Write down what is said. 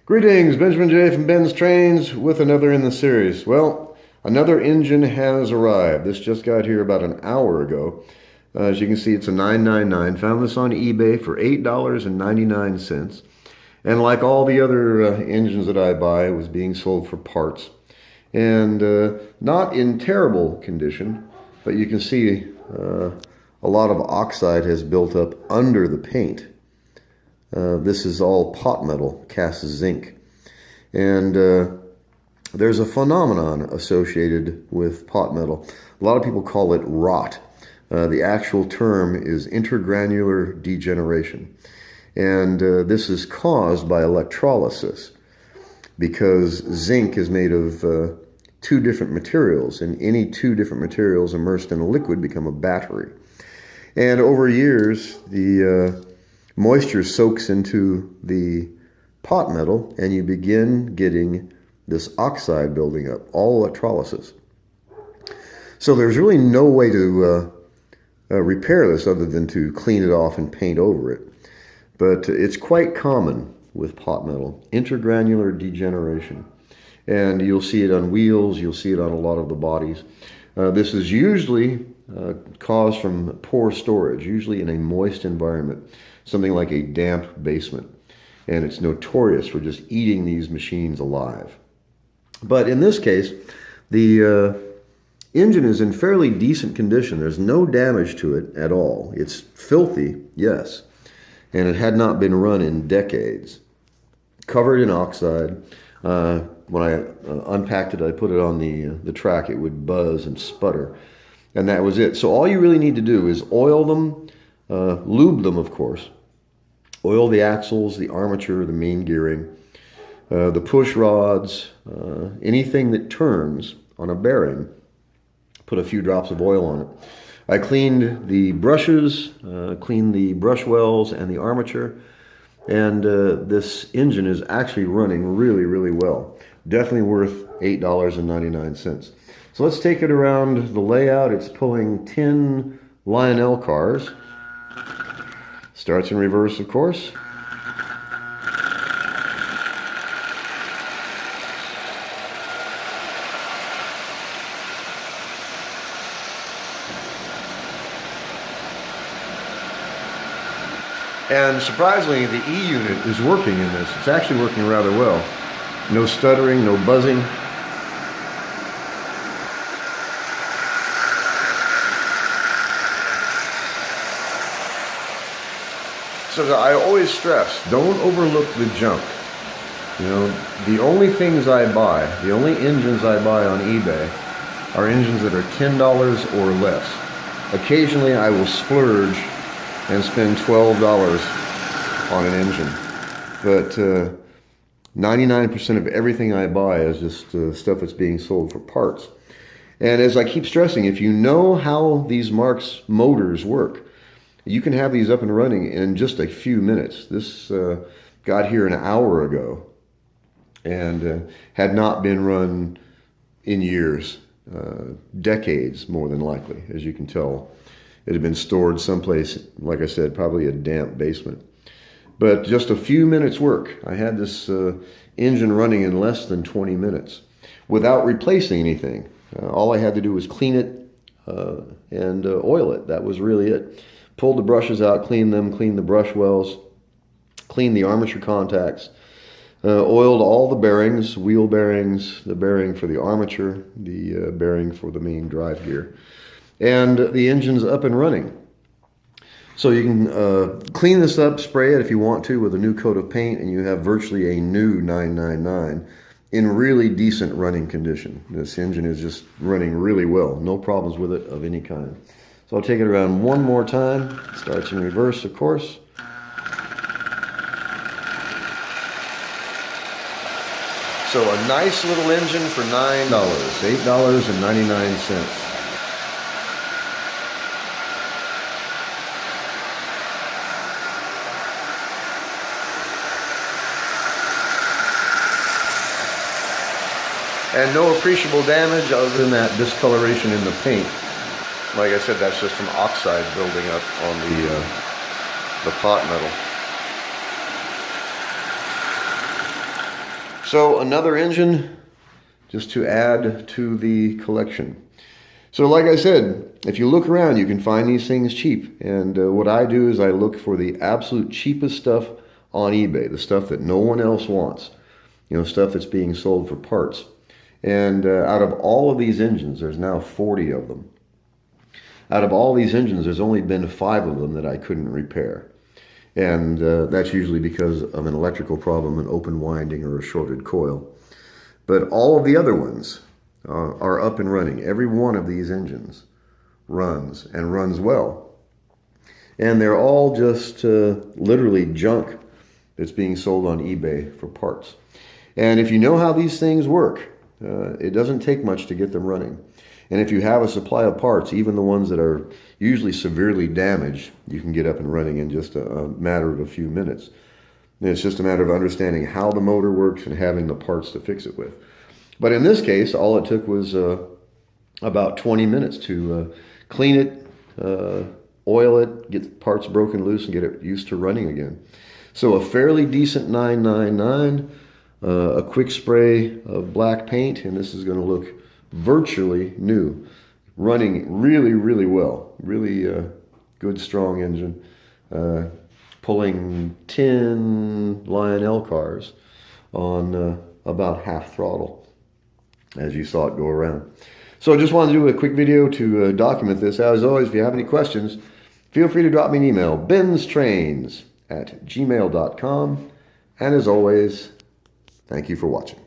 Greetings, Benjamin J. from BENZTRAINZ with another in the series. Well, another engine has arrived. This just got here about an hour ago. As you can see, it's a 999. Found this on eBay for $8.99. And like all the other engines that I buy, it was being sold for parts. And not in terrible condition, but you can see a lot of oxide has built up under the paint. This is all pot metal, cast zinc. And there's a phenomenon associated with pot metal. A lot of people call it rot. The actual term is intergranular degeneration. And this is caused by electrolysis because zinc is made of two different materials, and any two different materials immersed in a liquid become a battery. And over years, the moisture soaks into the pot metal and you begin getting this oxide building up, all electrolysis. So there's really no way to repair this other than to clean it off and paint over it. But it's quite common with pot metal, intergranular degeneration. And you'll see it on wheels, you'll see it on a lot of the bodies. This is usually caused from poor storage, usually in a moist environment, something like a damp basement. And it's notorious for just eating these machines alive. But in this case, the engine is in fairly decent condition. There's no damage to it at all. It's filthy, yes, and it had not been run in decades. Covered in oxide. When I unpacked it, I put it on the track, it would buzz and sputter. And that was it. So all you really need to do is oil them, lube them, of course. Oil the axles, the armature, the main gearing, the push rods, anything that turns on a bearing. Put a few drops of oil on it. I cleaned the brushes, cleaned the brush wells and the armature. And this engine is actually running really, really well. Definitely worth $8.99. So let's take it around the layout. It's pulling 10 Lionel cars. Starts in reverse, of course. And surprisingly, the E unit is working in this. It's actually working rather well. No stuttering, no buzzing. So I always stress, don't overlook the junk. You know, the only things I buy, the only engines I buy on eBay are engines that are $10 or less. Occasionally I will splurge and spend $12 on an engine. But 99% of everything I buy is just stuff that's being sold for parts. And as I keep stressing, if you know how these Marx motors work, you can have these up and running in just a few minutes. This got here an hour ago and had not been run in years, decades more than likely, as you can tell. It had been stored someplace, like I said, probably a damp basement. But just a few minutes work. I had this engine running in less than 20 minutes without replacing anything. All I had to do was clean it and oil it. That was really it. Pulled the brushes out, cleaned them, cleaned the brush wells, cleaned the armature contacts, oiled all the bearings, wheel bearings, the bearing for the armature, the bearing for the main drive gear. And the engine's up and running. So you can clean this up, spray it if you want to with a new coat of paint, and you have virtually a new 999 in really decent running condition. This engine is just running really well. No problems with it of any kind. So I'll take it around one more time. Starts in reverse, of course. So a nice little engine for $9, $8.99. And no appreciable damage other than that discoloration in the paint. Like I said, that's just from oxide building up on the pot metal. So another engine just to add to the collection. So like I said, if you look around, you can find these things cheap. And what I do is I look for the absolute cheapest stuff on eBay, the stuff that no one else wants. You know, stuff that's being sold for parts. And out of all of these engines, there's now 40 of them. Out of all these engines, there's only been 5 of them that I couldn't repair. And that's usually because of an electrical problem, an open winding, or a shorted coil. But all of the other ones are up and running. Every one of these engines runs, and runs well. And they're all just literally junk that's being sold on eBay for parts. And if you know how these things work, it doesn't take much to get them running. And if you have a supply of parts, even the ones that are usually severely damaged, you can get up and running in just a matter of a few minutes. And it's just a matter of understanding how the motor works and having the parts to fix it with. But in this case, all it took was about 20 minutes to clean it, oil it, get the parts broken loose, and get it used to running again. So a fairly decent 999, a quick spray of black paint, and this is going to look virtually new. Running really, really well. Really good, strong engine. Pulling 10 Lionel cars on about half throttle, as you saw it go around. So I just wanted to do a quick video to document this. As always, if you have any questions, feel free to drop me an email, BENZTRAINZ@gmail.com. And as always, thank you for watching.